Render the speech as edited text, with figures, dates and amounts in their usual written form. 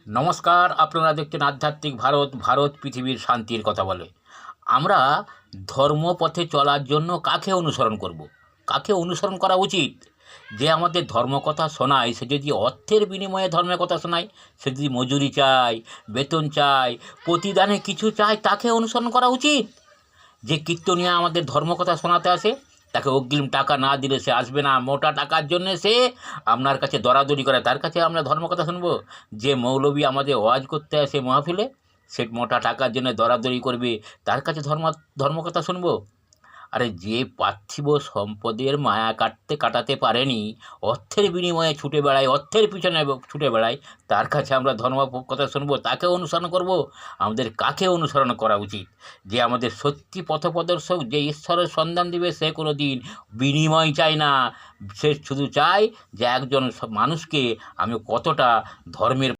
নমস্কার, আপনারা দেখছেন আধ্যাত্মিক ভারত। ভারত পৃথিবীর শান্তির কথা বলে। আমরা ধর্মপথে চলার জন্য কাকে অনুসরণ করব? কাকে অনুসরণ করা উচিত? যে আমাদের ধর্মকথা শোনায় সে যদি অর্থের বিনিময়ে ধর্মের কথা শোনায়, সে যদি মজুরি চায়, বেতন চায়, প্রতিদানে কিছু চায়, তাকে অনুসরণ করা উচিত। যে কীর্তনিয়া আমাদের ধর্মকথা শোনাতে আসে, তাকে অগ্রিম টাকা না দিলে সে আসবে না। মোটা টাকার জন্যে সে আপনার কাছে দরাদরি করে, তার কাছে আমরা ধর্মকথা শুনবো? যে মৌলবি আমাদের ওয়াজ করতে আসে মাহফিলে, সে মোটা টাকার জন্য দরাদরি করবে, তার কাছে ধর্মকথা শুনবো? আরে যে পার্থিব সম্পদের মায়া কাটাতে পারেনি, অর্থের বিনিময়ে ছুটে বেড়ায়, অর্থের পিছনে ছুটে বেড়ায়, তার কাছে আমরা ধর্ম কথা শুনবো? তাকে অনুসরণ করব? আমাদের কাকে অনুসরণ করা উচিত? যে আমাদের সত্যি পথপ্রদর্শক, যে ঈশ্বরের সন্ধান দিবে, সে কোনো দিন বিনিময় চায় না। সে শুধু চায় যে একজন মানুষকে আমি কতটা ধর্মের